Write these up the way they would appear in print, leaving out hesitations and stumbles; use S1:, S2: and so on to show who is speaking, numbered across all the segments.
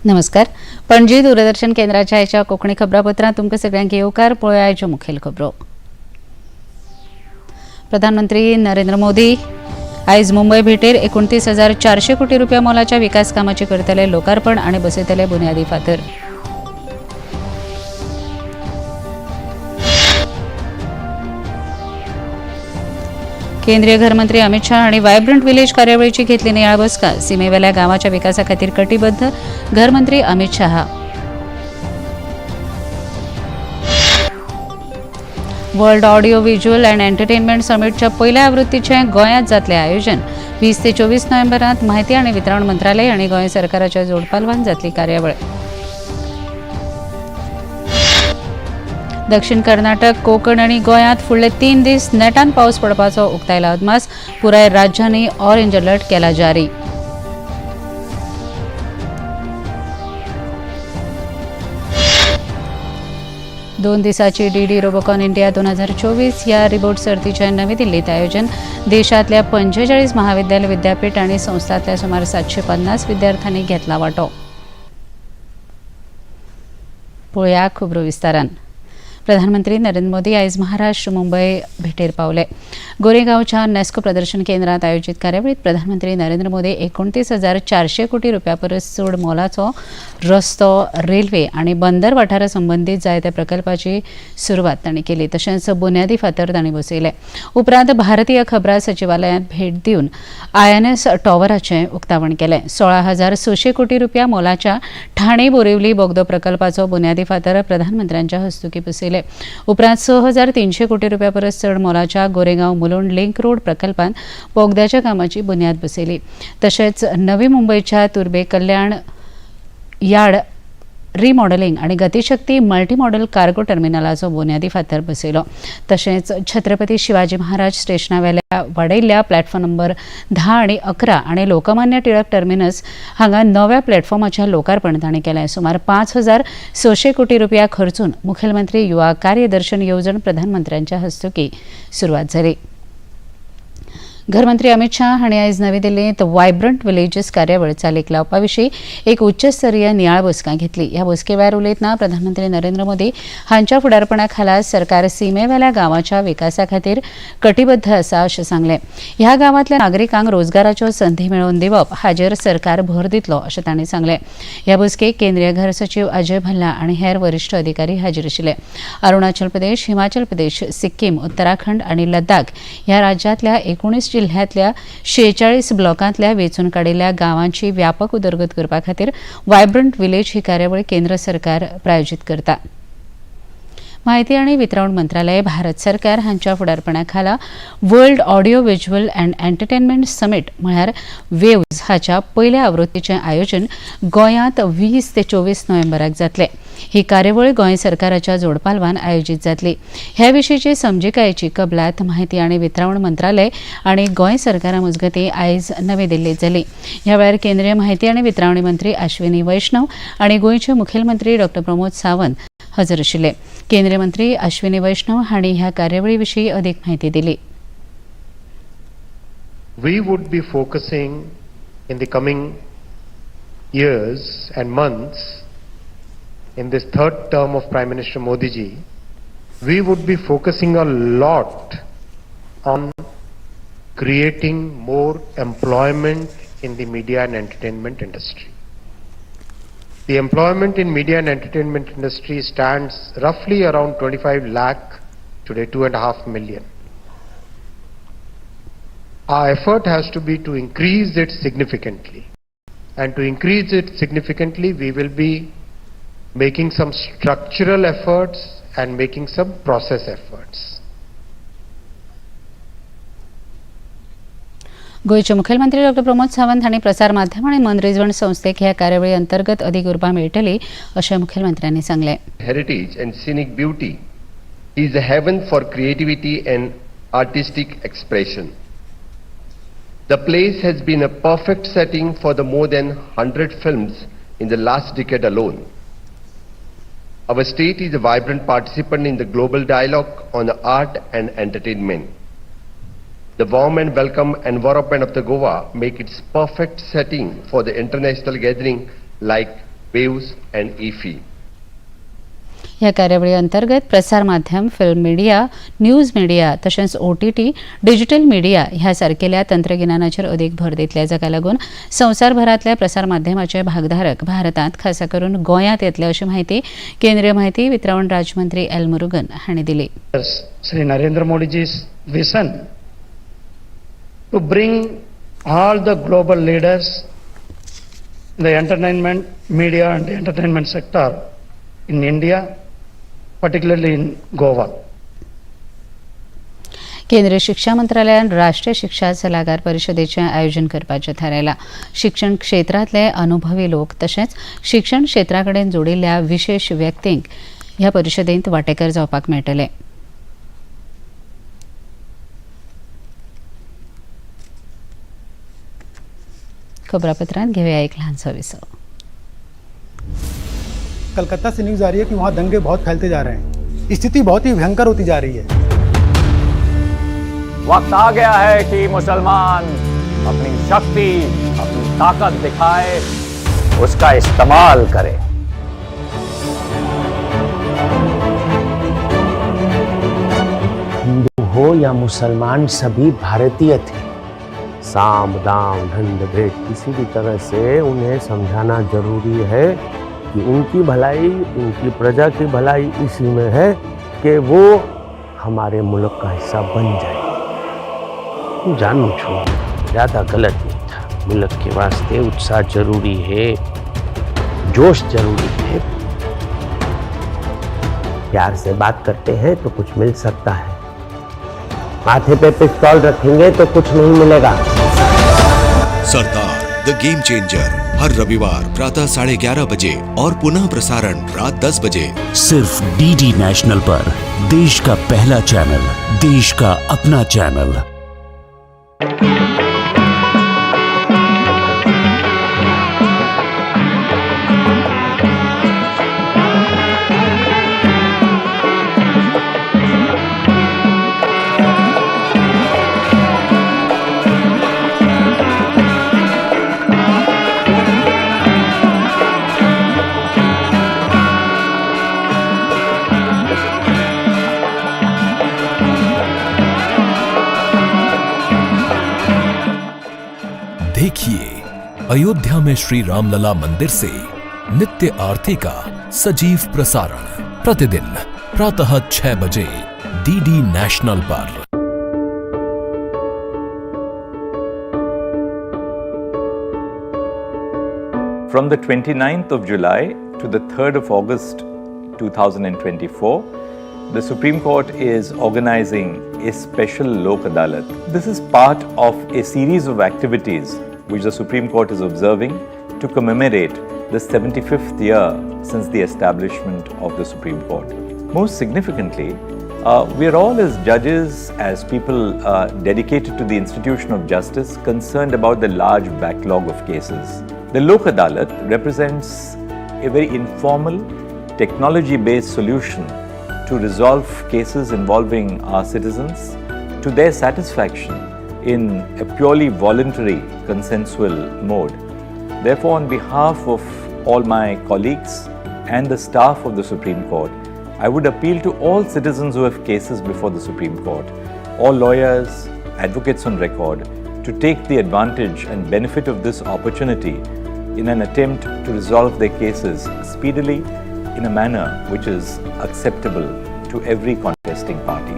S1: नमस्कार. पणजी दूरदर्शन केंद्राच्या आयच्या कोंकणी खबरापत्रांत तुमकां सगळ्यांक येवकार. पळोवया आयच्यो मुखेल खबरो. प्रधानमंत्री नरेंद्र मोदी आयज मुंबय भेटेर 29,400 कोटी रुपया मोलाच्या विकास कामांचे करतले लोकार्पण आनी बसयतले बुन्यादी फातर. केंद्रीय घरमंत्री अमित शाह हांणी वायब्रंट विलेज कार्यावळीची घेतली नियाळ बसका. सीमेवेल्या गांवाच्या विकासा खातीर कटिबद्ध घरमंत्री Amit Shah. World audio visual and entertainment समिटच्या पयल्या आवृत्तीचे गोंयांत जातले आयोजन. 20 ते 24 नोव्हेंबरांत माहिती आनी वितरण मंत्रालय आनी गोंय सरकाराच्या जोडपालवान जातली कार्यावळ. दक्षिण कर्नाटक, कोकण आनी गोंयांत फुडले 3 दीस नेटान पावस पडपाचो उक्तायला अदमास. पुराय राज्यांनी ऑरेंज अलर्ट केला जारी. दोन दिसाची डीडी रोबोकॉन इंडिया 2024 ह्या रिबोट सर्तीचे नवी दिल्लीत आयोजन. देशांतल्या 45 महाविद्यालय, विद्यापीठ आनी संस्थांतल्या सुमार 750 विद्यार्थ्यांनी घेतला वांटो. पळोवया खबरो विस्तारान. प्रधानमंत्री नरेंद्र मोदी आयज महाराष्ट्र मुंबय भेटेर पावले. गोरेगांवच्या नेस्को प्रदर्शन केंद्रात आयोजित कार्यावळीत प्रधानमंत्री नरेंद्र मोदी 29,400 कोटी रुपया परस चड मोलाचो रस्तो, रेल्वे आनी बंदर वाठारा संबंदीत जायत्या प्रकल्पाची सुरवात तांणी केली. तशेंच बुन्यादी फातर तांणी बसयले. उपरांत भारतीय खबरां सचिवालयांत भेट दिवन INS टॉवराचें उक्तावण केलें. 16,600 कोटी रुपया मोलाच्या ठाणे बोरिवली बोगदो प्रकल्पाचो बुन्यादी फातर प्रधानमंत्र्यांच्या हस्तुकीं बसयले. उपरांत 6,300 कोटी रुपया परस चड मोलाच्या गोरेगांव मुलुंड लिंक रोड प्रकल्पात बोगद्याच्या कामाची बुन्याद बसयली. तशेंच नवी मुंबयच्या तुर्बे कल्याण यार्ड रिमॉडेलिंग आनी गतीशक्ती मल्टी मॉडल कार्गो टर्मिनलाचो बुन्यादी फातर बसयलो. तशेंच छत्रपती शिवाजी महाराज स्टेशनावेल्या वाडयल्ल्या प्लॅटफॉर्म नंबर 10 आनी 11 आनी लोकमान्य टिळक टर्मिनस हांगा नव्या प्लॅटफॉर्माचें लोकार्पण तांणी केलें. सुमार 5,600 कोटी रुपया खर्चून मुखेलमंत्री युवा कार्यदर्शन येवजण प्रधानमंत्र्यांच्या हस्तुकीं सुरवात जाली. घरमंत्री अमित शाह हांणी आयज नवी दिल्लींत वायब्रंट विलेजीस कार्यावळ चालीक लावपा विशीं एक उच्चस्तरीय नियाळ बसका घेतली. ह्या बसके वेळार उलयतना प्रधानमंत्री नरेंद्र मोदी हांच्या फुडारपणा खाला सरकार सीमेवेल्या गांवाच्या विकासा खातीर कटिबद्ध आसा अशें सांगलें. ह्या गांवांतल्या नागरिकांक रोजगाराच्यो संधी मेळोवन दिवप हाचेर सरकार भर दितलो अशें तांणी सांगलें. ह्या बसकेक केंद्रीय घर सचिव अजय भल्ला आनी हेर वरिश्ठ अधिकारी हाजीर आशिल्ले. अरुणाचल प्रदेश, हिमाचल प्रदेश, सिक्कीम, उत्तराखंड आनी लद्दाख ह्या राज्यांतल्या 19 जिल्ह्यांतल्या 46 ब्लॉकांतल्या वेंचून काडिल्ल्या गांवांची व्यापक उदरगत करपा खातीर वायब्रंट विलेज ही कार्यावळ केंद्र सरकार प्रायोजीत करता. माहिती आनी वितरण मंत्रालय, भारत सरकार हांच्या फुडारपणा खाला world audio visual and entertainment summit म्हळ्यार वेव्ज हाच्या पयल्या आवृत्तीचें आयोजन गोंयांत 20 ते 24 नोव्हेंबराक जातलें. ही कार्यावळ गोंय सरकाराच्या जोडपालवान आयोजीत जातली. ह्या विशींची समजिकायेची कबलात माहिती आनी वितरण मंत्रालय आनी गोंय सरकारा मजगतीं आयज नवी दिल्लींत जाली. ह्या वेळार केंद्रीय माहिती आनी वितरण मंत्री अश्विनी वैष्णव आनी गोंयचे मुखेलमंत्री डॉ प्रमोद सावंत हजर आशिल्ले. केंद्रीय मंत्री अश्विनी वैष्णव हांणी ह्या कार्यावळी विशीं अदीक माहिती दिली.
S2: We would be focusing in the coming years and months in this third term of Prime Minister Modi ji, we would be focusing a lot on creating more employment in the media and entertainment industry. The employment in media and entertainment industry stands roughly around 25 lakh, today 2.5 million. Our effort has to be to increase it significantly. And to increase it significantly, we will be making some structural efforts and making some process efforts.
S1: गोयचे मुखेलमंत्री डॉ प्रमोद सावंत हांणी प्रसार माध्यम आनी मनरिजवण संस्थेक ह्या कार्यावळी अंतर्गत अदीक उर्बा मेळटली अशें मुखेलमंत्र्यांनी सांगलें.
S3: Heritage and scenic beauty is a heaven for creativity and artistic expression. The place has been a perfect setting for the more than 100 films in the last decade alone. Our state is a vibrant participant in the global dialogue on art and entertainment. The warm and welcome environment of the Goa make its perfect setting for the international gathering like waves and IFI.
S1: या कार्यावळी अंतर्गत प्रसारमाध्यम, film media, news media तशेंच OTT, digital media ह्यासारकेल्या तंत्रगिन्यानाचेर अदीक भर दितले, जाका लागून संवसारभरातल्या प्रसारमाध्यमाचे भागधारक भारतांत खासा करून गोंयांत येतले अशी माहिती केंद्रीय माहिती वितरण राज्यमंत्री एल मुरुगन हांणी दिली.
S4: Sri Narendra Modi's vision to bring all the global leaders in the entertainment, media and entertainment sector in India, particularly in Goa.
S1: केंद्रीय शिक्षा मंत्रालयान राष्ट्रीय शिक्षा सल्लागार परिशदेचें आयोजन करपाचें थारायलां. शिक्षण क्षेत्रांतले अनुभवी लोक तशेंच शिक्षण क्षेत्रा कडेन जोडिल्ल्या विशेष व्यक्तींक ह्या परिशदेंत वांटेकार जावपाक मेळटले. खबरापत्रांत घेऊया एक ल्हानसो विसव.
S5: कलकत्ता से न्यूज़ आ रही है कि वहाँ दंगे बहुत फैलते जा रहे हैं. स्थिति बहुत ही भयंकर होती जा रही है.
S6: वक्त आ गया है कि मुसलमान अपनी शक्ति, अपनी ताकत दिखाए, उसका इस्तेमाल करे.
S7: हिंदू हो या मुसलमान सभी भारतीय थे. साम दाम दंड भेद किसी भी तरह से उन्हें समझाना जरूरी है कि उनकी भलाई, उनकी प्रजा की भलाई इसी में है कि वो हमारे मुल्क का हिस्सा बन जाए. जानू छो ज़्यादा गलत नहीं था. मुल्क के वास्ते उत्साह जरूरी है, जोश जरूरी है. प्यार से बात करते हैं तो कुछ मिल सकता है. माथे पे पिस्तौल रखेंगे तो कुछ नहीं मिलेगा.
S8: सरदार द गेम चेंजर हर रविवार प्रातः 11:30 बजे और पुनः प्रसारण रात 10 बजे
S9: सिर्फ DD नेशनल पर. देश का पहला चैनल, देश का अपना चैनल.
S10: देखिए अयोध्या में श्री रामलला मंदिर से नित्य आरती का सजीव प्रसारण प्रतिदिन प्रातः 6 बजे DD national per.
S6: From the 29th of July to the 3rd of August 2024, the Supreme Court is organizing a special Lok Adalat. This is part of a series of activities which the Supreme Court is observing to commemorate the 75th year since the establishment of the Supreme Court. Most significantly, we are all as judges, as people dedicated to the institution of justice, concerned about the large backlog of cases. The Lok Adalat represents a very informal, technology-based solution to resolve cases involving our citizens to their satisfaction in a purely voluntary, consensual mode. Therefore, on behalf of all my colleagues and the staff of the Supreme Court, I would appeal to all citizens who have cases before the Supreme Court, all lawyers, advocates on record, to take the advantage and benefit of this opportunity in an attempt to resolve their cases speedily in a manner which is acceptable to every contesting party.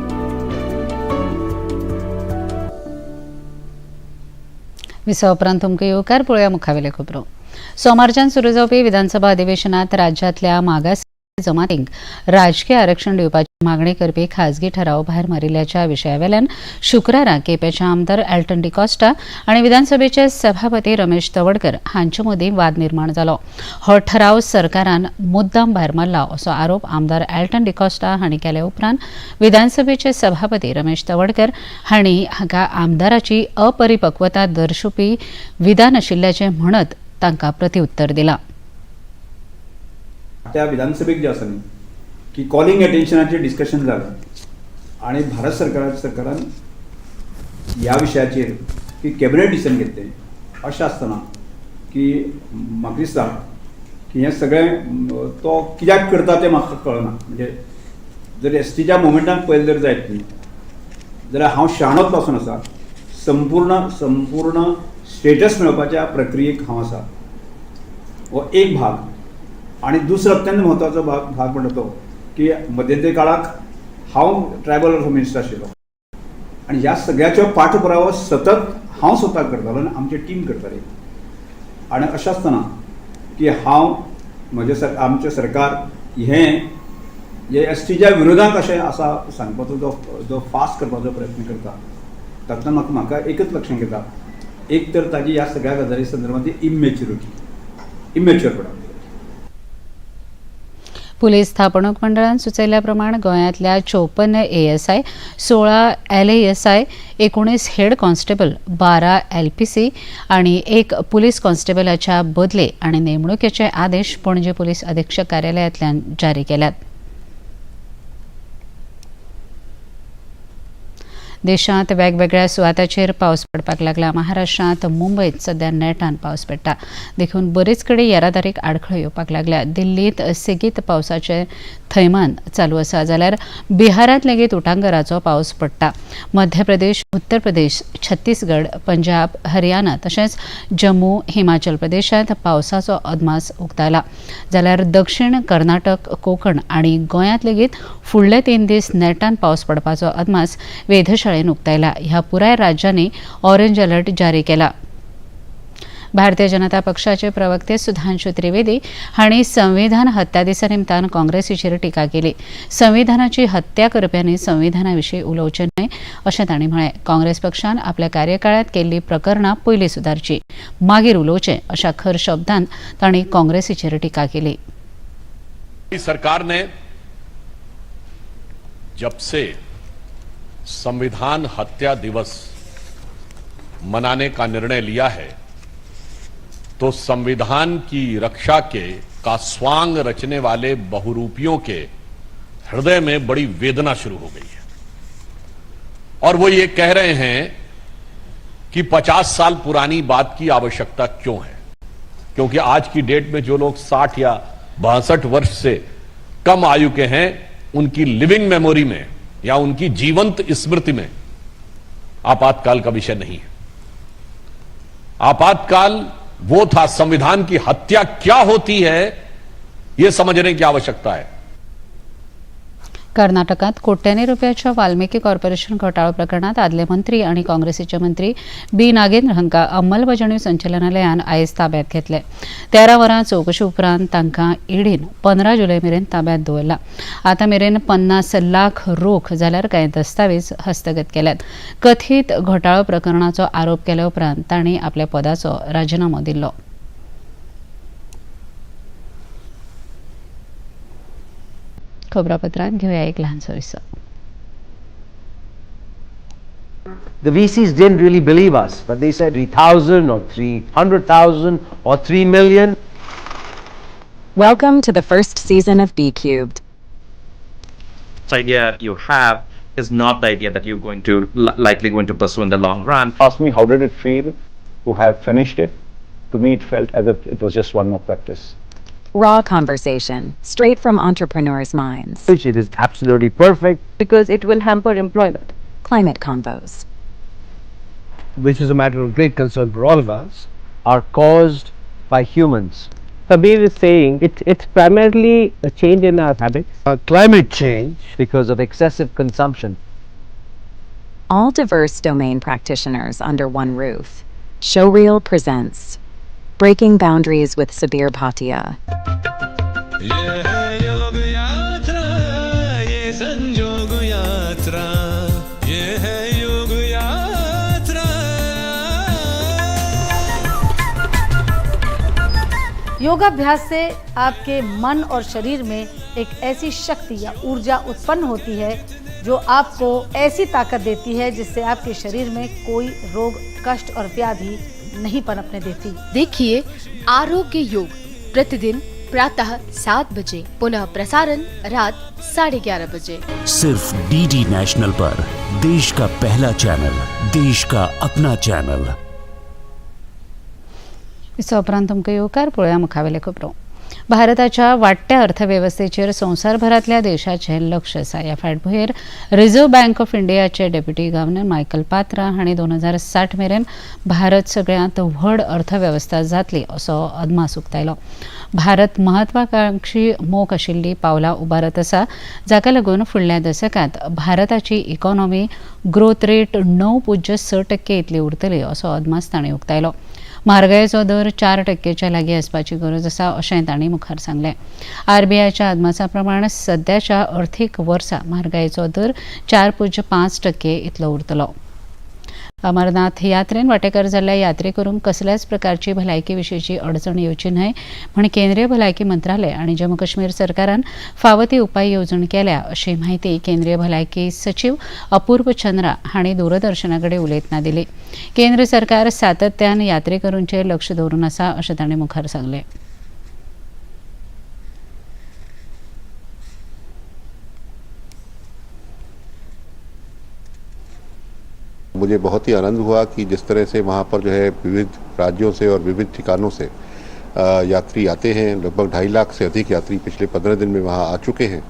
S1: Visa उपरांत तुमकां येवकार पळोवया मुखावेले खबरो. सोमारच्यान सुरू जावपी विधानसभा अधिवेशनात राज्यातल्या मागास जमातींक राजकीय आरक्षण दिवपाची मागणी करपी खाजगी ठराव भायर मारिल्ल्याच्या विशयावेल्यान शुक्रारा केपेचे आमदार एल्टन डिकॉस्टा आनी विधानसभेचे सभापती रमेश तवडकर हांचे मदीं वाद निर्माण जालो. हो ठराव सरकारान मुद्दाम भायर मारला असो आरोप आमदार एल्टन डिकॉस्टा हांणी केले. उपरांत विधानसभेचे सभापती रमेश तवडकर हांणी हाका आमदाराची अपरिपक्वता दर्शुपी विधान आशिल्ल्याचें म्हणत तांकां प्रत्युत्तर दिलां.
S11: त्या विधानसभेक जे आसा न्ही की कॉलिंग अटेन्शनाचेर डिस्कशन जालें आनी भारत सरकारान ह्या विशयाचेर की कॅबिनेट डिसिजन घेतलें. अशें आसतना की म्हाका दिसता की हें सगळें तो कित्याक करता तें म्हाका कळना. म्हणजे जर एसटीच्या मुवमेंटाक पळयलें जर जायत न्ही जाल्यार हांव शाणोच पासून आसा. संपूर्ण स्टेटस मेळोवपाच्या प्रक्रियेक हांव आसा. हो एक भाग. आनी दुसरो अत्यंत म्हत्वाचो भाग म्हणटा तो की मध्यंतरी काळाक हांव ट्रायबल मिनिस्टर आशिल्लो आनी ह्या सगळ्याचो पाठपुरावो सतत हांव स्वता करतालो आनी आमची टीम करताली. आनी अशें आसतना की हांव आमचें सरकार हें एसटीच्या विरोधांत अशें आसा सांगपाचो जो फास्ट करपाचो प्रयत्न करता तातूंत म्हाका एकच लक्षांत येता. एक तर ताजी ह्या सगळ्या गजाली संदर्भांतली इमॅच्युअरपणा.
S1: पुलीस स्थापणूक मंडळान सुचयल्या प्रमाण गोंयांतल्या 54 ASI, 16 LASI, 19 head constable, 12 LPC आनी 1 पुलीस कॉन्स्टेबलाच्या बदले आनी नेमणुकेचे आदेश पणजी पुलीस अधीक्षक कार्यालयांतल्यान जारी केल्यात. देशांत वेगवेगळ्या सुवातांचेर पावस पडपाक लागला. महाराष्ट्रांत मुंबयत सध्या नेटान पावस पडटा. देखून बरेच कडेन येरादारीक आडखळ येवपाक लागल्या. दिल्लीत सेगीत पावसाचे थैमान चालू आसा जाल्यार बिहारांत लेगीत उटंगराचो पावस पडटा. मध्य प्रदेश, उत्तर प्रदेश, छत्तीसगड, पंजाब, हरियाणा तशेंच जम्मू, हिमाचल प्रदेशांत पावसाचो अदमास उक्तायला. जाल्यार दक्षिण कर्नाटक, कोकण आनी गोंयांत लेगीत फुडले 3 दीस नेटान पावस पडपाचो अदमास वेधशाळेन उक्तायला. ह्या पुराय राज्यांनी ऑरेंज अलर्ट जारी केला. भारतीय जनता पक्षाचे प्रवक्ते सुधांशु त्रिवेदी हांणी संविधान हत्या दिसा निमतान काँग्रेसीचेर टिका केली. संविधानाची हत्या करप्यांनी संविधानाविशीं उलोवचें न्हय अशें तांणी म्हळें. काँग्रेस पक्षान आपल्या कार्यकाळांत केल्लीं प्रकरणां पयलीं सुदारची, मागीर उलोवचें अशा खर शब्दांत तांणी काँग्रेसीचेर टिका केली.
S12: सरकार ने जब से संविधान हत्या दिवस मनाने का निर्णय लिया है तो संविधान की रक्षा का स्वांग रचने वाले बहुरूपियों के हृदय में बड़ी वेदना शुरू हो गई है. और वो ये कह रहे हैं कि 50 साल पुरानी बात की आवश्यकता क्यों है, क्योंकि आज की डेट में जो लोग 60 या 62 वर्ष से कम आयु के हैं उनकी लिविंग मेमोरी में या उनकी जीवंत स्मृति में आपातकाल का विषय नहीं है. आपातकाल वो था, संविधान की हत्या क्या होती है यह समझने की आवश्यकता है.
S1: कर्नाटकात कोट्यांनी रुपयाच्या वाल्मिकी कॉर्पोरेशन घोटाळो प्रकरणात आदले मंत्री आनी काँग्रेसीचे मंत्री बी नागेंद्र हांकां अंमलबजावणी संचालनालयान आयज ताब्यात घेतले. 13 वरां चवकशी उपरांत तांकां ईडीन 15 जुलय मेरेन ताब्यात दवरला. आतां मेरेन 50 लाख रोख जाल्यार कांय दस्तावेज हस्तगत केल्यात. कथीत घोटाळो प्रकरणाचो आरोप केल्या उपरांत तांणी आपल्या पदाचो राजिनामो दिल्लो. खबरापत्रांत घेऊया एक लहानसो विसर.
S7: The VCs didn't really believe us, but they said 3,000 or 300,000 or 3 million.
S13: Welcome to the first season of B Cubed.
S14: This idea you have is not the idea that you're going to likely going to pursue in the long run.
S15: Ask me how did it feel to have finished it. To me it felt as if it was just one more practice.
S13: Raw conversation, straight from entrepreneurs' minds.
S7: It is absolutely perfect
S16: because it will hamper employment.
S13: Climate convos,
S7: which is a matter of great concern for all of us, are caused by humans. Kabir is saying it's primarily a change in our habits, climate change because of excessive consumption.
S13: All diverse domain practitioners under one roof. Showreel presents Breaking Boundaries with Sabir Bhatia.
S16: योगाभ्यास से आपके मन और शरीर में एक ऐसी शक्ति या ऊर्जा उत्पन्न होती है जो आपको ऐसी ताकत देती है जिससे आपके शरीर में कोई रोग, कष्ट और व्याधि नहीं पनपने देती.
S17: देखिए आरोग्य योग प्रतिदिन प्रातः 7 बजे, पुनः प्रसारण रात 11:30 बजे.
S9: सिर्फ डीडी नेशनल पर, देश का पहला चैनल, देश का अपना चैनल.
S1: उपरांत तुमकां येवकार पळोवया मुखावेले खबरो. भारताच्या वाडट्या अर्थव्यवस्थेचेर संवसारभरातल्या देशांचें लक्ष आसा. ह्या फाटभुंयेर रिझर्व्ह बँक ऑफ इंडियाचे डेप्युटी गव्हर्नर मायकल पात्रा हांणी 2060 मेरेन भारत सगळ्यांत व्हड अर्थवेवस्था जातली असो अदमास उक्तायलो. भारत म्हत्वाकांक्षी मोख आशिल्ली पावलां उबारत आसा, जाका लागून फुडल्या दशकांत भारताची इकॉनॉमी ग्रोथ रेट 9.6% इतली उरतली असो अदमास तांणी उक्तायलो. म्हारगायेचो दर 4% लागीं आसपाची गरज आसा अशेंय तांणी मुखार सांगलें. आरबीआयच्या अदमासा प्रमाण सध्याच्या अर्थीक वर्सा म्हारगायेचो दर 4.5% इतलो उरतलो. अमरनाथ यात्रेन वांटेकार जाल्ल्या यात्रेकरूंक कसल्याच प्रकारची भलायकी विशींची अडचण येवची न्हय म्हण केंद्रीय भलायकी मंत्रालय आनी जम्मू काश्मीर सरकारान फावो ती उपाय येवजण केल्या अशी माहिती केंद्रीय भलायकी सचिव अपूर्व चंद्रा हांणी दूरदर्शनाकडे उलयतना दिली. केंद्र सरकार सातत्यान यात्रेकरूंचेर लक्ष दवरून आसा अशें तांणी मुखार सांगलें.
S18: मुझे बहुत ही आनंद हुआ कि जिस तरह से वहाँ पर जो है विविध राज्यों से और विविध ठिकानों से यात्री आते हैं. लगभग 2.5 लाख से अधिक यात्री पिछले 15 दिन में वहाँ आ चुके हैं.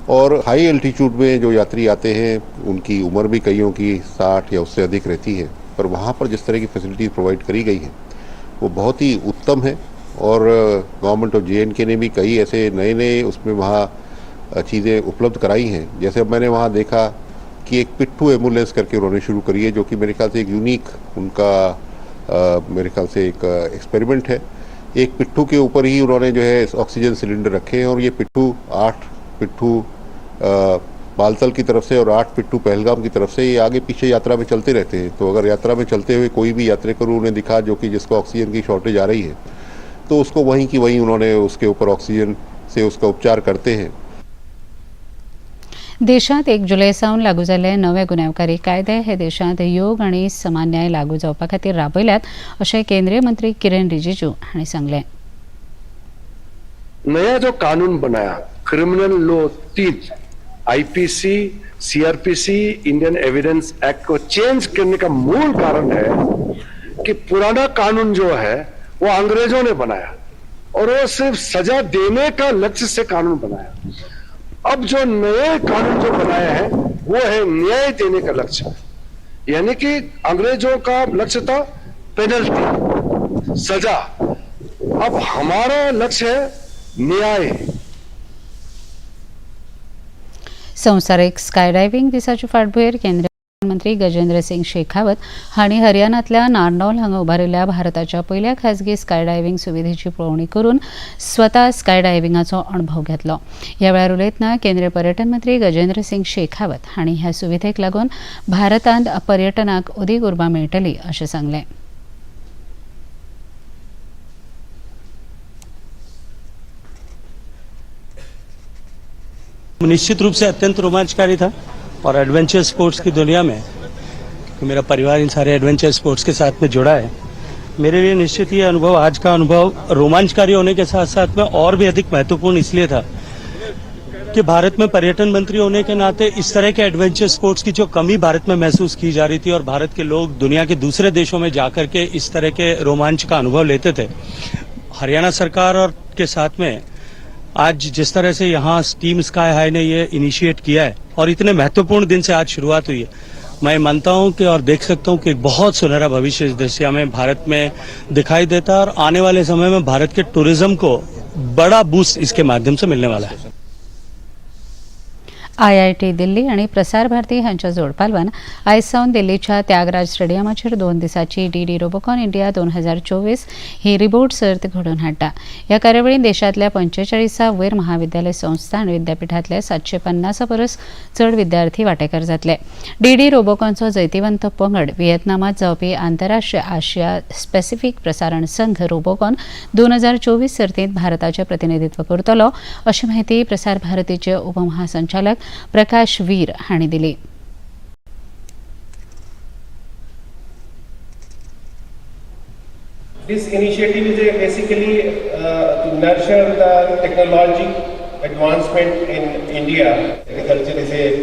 S18: और हाई एल्टीट्यूड में जो यात्री आते हैं उनकी उम्र भी कईयों की 60 या उससे अधिक रहती है, पर वहाँ पर जिस तरह की फैसिलिटीज़ प्रोवाइड करी गई हैं वो बहुत ही उत्तम है. और गवर्नमेंट ऑफ JNK ने भी कई ऐसे नए उसमें वहाँ चीज़ें उपलब्ध कराई हैं. जैसे अब मैंने वहाँ देखा कि एक पिट्ठू एम्बुलेंस करके उन्होंने शुरू करी है, जो कि मेरे ख्याल से एक यूनिक उनका मेरे ख्याल से एक एक्सपेरिमेंट है. एक पिट्ठू के ऊपर ही उन्होंने जो है ऑक्सीजन सिलेंडर रखे हैं और ये पिट्ठू 8 पिट्ठू बालतल की तरफ से और 8 पिट्ठू पहलगाम की तरफ से ये आगे पीछे यात्रा में चलते रहते हैं. तो अगर यात्रा में चलते हुए कोई भी यात्रेकरू उन्हें दिखा जो कि जिसको ऑक्सीजन की शॉर्टेज आ रही है तो उसको वहीं की वहीं उन्होंने उसके ऊपर ऑक्सीजन से उसका उपचार करते हैं.
S1: देशांत 1 जुलय सावन लागू जाल्ले नवे गुन्यांवकारी कायदे हे देशांत योग आनी समान न्याय लागू जावपा खातीर राबयल्यात अशें केंद्रीय मंत्री किरेन रिजिजू हांणी सांगलें.
S19: नया जो कानून बनाया criminal law 3 IPC, CRPC, Indian evidence act को चेंज करने का मूल कारण है कि पुराना कानून जो है वो अंग्रेजों ने बनाया और वो सिर्फ सजा देने का लक्ष्य से कानून बनाया. अब जो नए कानून जो बनाया है वो है न्याय देने का लक्ष्य. यानी कि अंग्रेजों का लक्ष्य था पेनल्टी, सजा. अब हमारा लक्ष्य है न्याय.
S1: संवसारीक स्काय डायव्हिंग दिसाच्या फाटभुंयेर केंद्रीय मंत्री गजेंद्र सिंग शेखावत हांणी हरियाणांतल्या नारनौल हांगा उबारिल्ल्या भारताच्या पयल्या खाजगी स्काय डायव्हिंग सुविधेची पळोवणी करून स्वता स्काय डायव्हिंगाचो अणभव घेतलो. ह्या वेळार उलयतना केंद्रीय पर्यटन मंत्री गजेंद्र सिंग शेखावत हांणी ह्या सुविधेक लागून भारतांत पर्यटनाक अदीक उर्बा मेळटली अशें सांगलें.
S20: निश्चित रूप से अत्यंत रोमांचकारी था और एडवेंचर स्पोर्ट्स की दुनिया में मेरा परिवार इन सारे एडवेंचर स्पोर्ट्स के साथ में जुड़ा है. मेरे लिए निश्चित ये अनुभव, आज का अनुभव रोमांचकारी होने के साथ साथ में और भी अधिक महत्वपूर्ण इसलिए था कि भारत में पर्यटन मंत्री होने के नाते इस तरह के एडवेंचर स्पोर्ट्स की जो कमी भारत में महसूस की जा रही थी और भारत के लोग दुनिया के दूसरे देशों में जाकर के इस तरह के रोमांच का अनुभव लेते थे. हरियाणा सरकार और के साथ में आज जिस तरह से यहाँ टीम स्काई हाई ने ये इनिशिएट किया है और इतने महत्वपूर्ण दिन से आज शुरुआत हुई है, मैं मानता हूँ कि और देख सकता हूँ कि एक बहुत सुनहरा भविष्य इस दिशा में भारत में दिखाई देता है और आने वाले समय में भारत के टूरिज्म को बड़ा बूस्ट इसके माध्यम से मिलने वाला है.
S1: IIT दिल्ली आणि प्रसार भारती हांच्या जोडपालवान आयज सावन दिल्लीच्या त्यागराज स्टेडियमाचेर 2 दिसांची DD रोबोकॉन इंडिया 2024 ही रिबोट सर्त घडोवन हाडटा. ह्या कार्यावळींत देशांतल्या 45 वयर महाविद्यालय संस्था आनी विद्यापीठांतले 750 परस चड विद्यार्थी वांटेकार जातले. DD रोबोकॉनचो जैतिवंत पंगड व्हिएतनामांत जावपी आंतरराष्ट्रीय आशिया स्पेसिफीक प्रसारण संघ रोबोकॉन 2024 सर्तींत भारताचें प्रतिनिधित्व करतलो अशी माहिती प्रसार भारतीचे उपमहासंचालक प्रकाश वीर हांणी दिली.
S21: This initiative is basically to nurture the technology advancement in India. Agriculture is a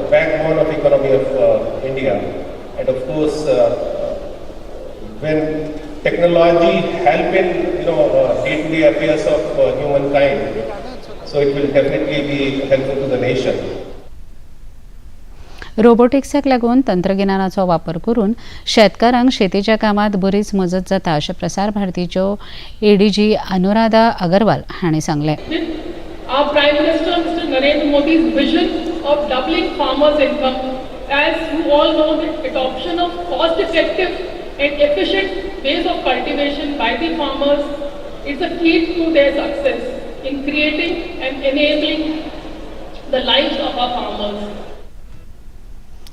S21: backbone of economy of India, and of course when technology help in day-to-day affairs of humankind. So it will definitely be helpful to the nation.
S1: रोबोटिक्साक लागून तंत्रगिन्यानाचो वापर करून शेतकारांक शेतीच्या कामात बरीच मजत जाता अशें प्रसार भारतीच्यो ADG अनुराधा अगरवाल हांणी सांगलें.
S2: Our Prime Minister Mr. Narendra Modi's vision of doubling farmers' income, as you all know, the adoption of cost-effective and efficient ways of cultivation by the farmers is a key to their success in creating and enabling the lives of our farmers.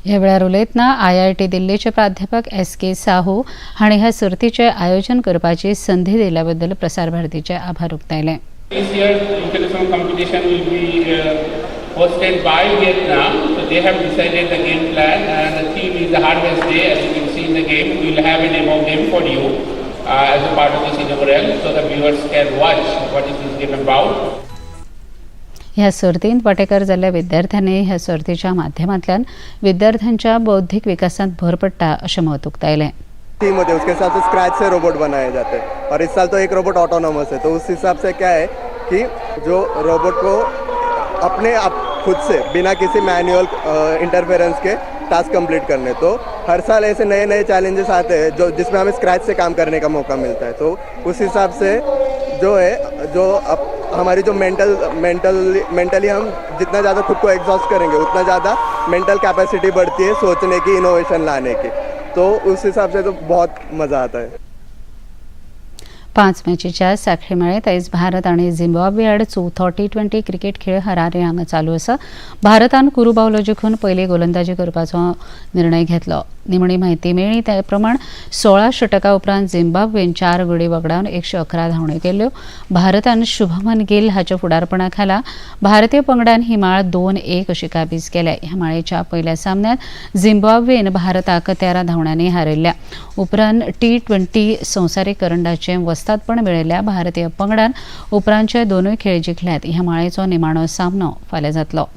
S1: ह्या वेळार उलयतना IIT दिल्लीचे प्राध्यापक SK Sahu हांणी ह्या सर्तीचें आयोजन करपाची संधी दिल्या बद्दल प्रसार भारतीचे आभार उक्तायले.
S22: This year international competition will be hosted by Vietnam, so they have decided the game plan and the theme is the Harvest Day. As you can see in the game, we will have a demo game for you as a part of this inaugural, so the viewers can watch what is this game about.
S1: ह्या सर्तींत वांटेकार जाल्ल्या विद्यार्थ्यांनी ह्या सर्तीच्या माध्यमांतल्यान विद्यार्थ्यांच्या बौद्धिक विकासांत भर पडटा अशें मत उक्तायलें.
S23: थीम होते उसके हिसाब से स्क्रैच से रोबोट बनाए जाते हैं और इस साल तो एक रोबोट ऑटोनोमस है, तो उस हिसाब से क्या है कि जो रोबोट को अपने आप खुद से बिना किसी मैनुअल इंटरफेरेंस के टास्क कंप्लीट करने, तो हर साल ऐसे नए नए चैलेंजेस आते हैं जो जिसमें हमें स्क्रैच से काम करने का मौका मिलता है. तो उस हिसाब से जो हमारी जो मेंटली हम जितना ज़्यादा खुद को एग्जॉस्ट करेंगे उतना ज़्यादा मेंटल कैपेसिटी बढ़ती है सोचने की, इनोवेशन लाने की. तो उस हिसाब से तो बहुत मजा आता है.
S1: 5 मॅचीच्या साखळी मेळ्यात आयज भारत आनी झिम्बाब्वे आड चवथो T20 क्रिकेट खेळ हरारे हांगा चालू आसा. भारतान कुरुबावलो जिखून पयली गोलंदाजी करपाचो निर्णय घेतलो. निमणी म्हायती मेळ्ळी त्या प्रमाण 16 षटकां उपरांत झिम्बाब्वेन 4 गडी वगडावन 111 धांवड्यो केल्यो. भारतान शुभमन गिल हाच्या फुडारपणा खाला भारतीय पंगडान ही माळ 2-1 अशी काबीज केल्या. ह्या माळेच्या पयल्या सामन्यात झिम्बाब्वेन भारताक 13 धांवड्यांनी हारयल्ल्या. उपरांत T20 संवसारीक करंडाचें वस्तादपण मेळयल्ल्या भारतीय पंगडान उपरांतचे दोनूय खेळ जिखल्यात. ह्या माळेचो निमाणो सामनो फाल्यां जातलो.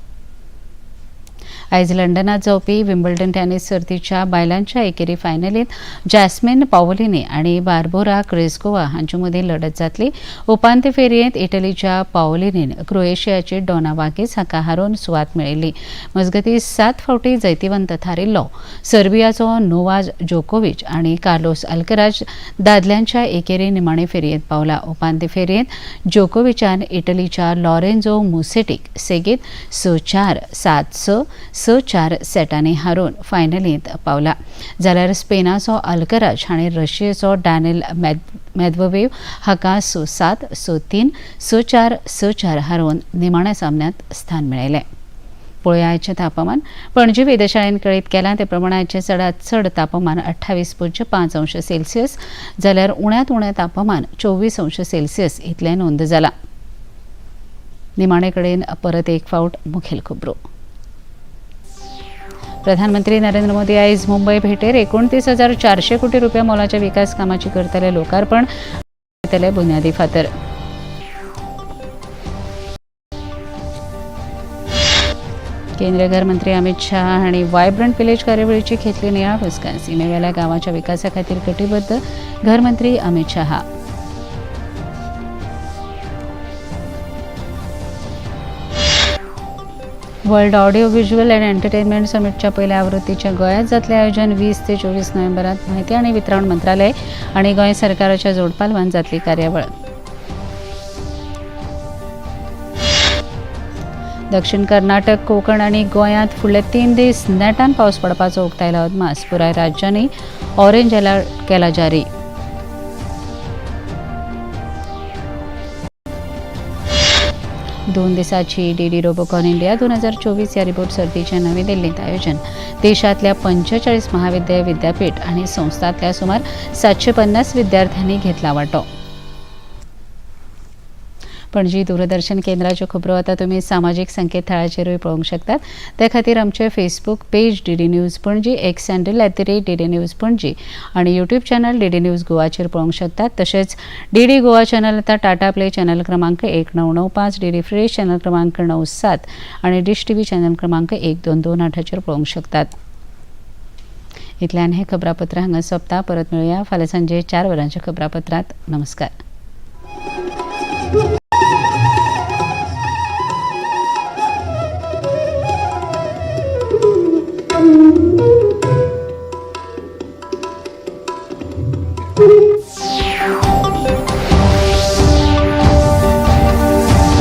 S1: आयज लंडनात जावपी विम्बल्डन टेनिस सर्तीच्या बायलांच्या एकेरी फायनलींत जॅस्मिन पावोलिनी आनी बार्बोरा क्रेझकोवा हांचे मदीं लढत जातली. उपांत्य फेरयेंत इटलीच्या पावोलिनीन क्रोएशियाची डॉना वाकीस हाका हारोवन सुवात मेळयली. मजगतीं 7 फावटी जैतिवंत थारिल्लो सर्बियाचो नोवाक जोकोविच आनी कार्लोस अल्कराज दादल्यांच्या एकेरी निमाणे फेरयेंत पावला. उपांत्य फेरयेंत जोकोविचान इटलीच्या लॉरेंझो मुसेटीक सेगीत 6-4, 7-6, 6-4 सेटांनी हारून फायनलींत पावला. जाल्यार स्पेनाचो अल्कराज हांणी रशियेचो डॅनिल मेदवेदेव हाका 6-7, 6-3, 6-4, 6-4 हारोवन निमाण्या सामन्यांत स्थान मेळयलें. पळोवया आयचें तापमान. पणजी वेधशाळेन कळीत केलां ते प्रमाण आयचें चडांत चड तापमान 28.5 अंश सेल्सियस जाल्यार उण्यांत उणें तापमान 24 अंश सेल्सियस इतलें नोंद जालां. निमाणे कडेन परत एक फावट मुखेल खबरो. प्रधानमंत्री नरेंद्र मोदी आयज मुंबय भेटेर 29,400 कोटी रुपया मोलाच्या विकास कामाची करतले लोकार्पण करतले बुन्यादी फातर. केंद्रीय गृहमंत्री अमित शाह हांणी वायब्रंट विलेज कार्यावळीची घेतली नियाळ बसका. सीमेवेल्या गांवाच्या विकासा खातीर कटिबद्ध गृहमंत्री Amit Shah. World audio visual and entertainment समिटच्या पहिल्या आवृत्तीच्या गोंयांत जातलें आयोजन 20 ते 24 नोव्हेंबरांत माहिती आनी वितरण मंत्रालय आनी गोंय सरकाराच्या जोडपालवान जातली कार्यावळ. दक्षिण कर्नाटक, कोकण आनी गोंयांत फुडले 3 दीस नेटान पावस पडपाचो उक्तायला अदमास. पुराय राज्यांनी ऑरेंज अलर्ट केला जारी. दोन दिसाची डीडी रोबोकॉन इंडिया 2024 ह्या रिपोर्ट सर्तीचें नवी दिल्लींत आयोजन. देशांतल्या 45 महाविद्यालय, विद्यापीठ आनी संस्थांतल्या सुमार 750 विद्यार्थ्यांनी घेतला वांटो. पणजी दूरदर्शन केंद्राच्यो खबरो आतां तुमी सामाजीक संकेतथळाचेरूय पळोवंक शकतात. ते खातीर आमचे Facebook page DD news Panaji, x handle @DD news Panaji आनी यूट्यूब चॅनल डीडी न्यूज गोवाचेर पळोवंक शकतात. तशेंच डीडी गोवा चॅनल आतां टाटा प्ले चॅनल क्रमांक 1995, डीडी फ्री चॅनल क्रमांक 97 आनी डिश टीव्ही चॅनल क्रमांक 1228 पळोवंक शकतात. इतल्यान हे खबरापत्र हांगा सोंपता. परत मेळुया फाल्यां सांजे 4 वरांच्या खबरापत्रांत. नमस्कार.
S3: Thank you.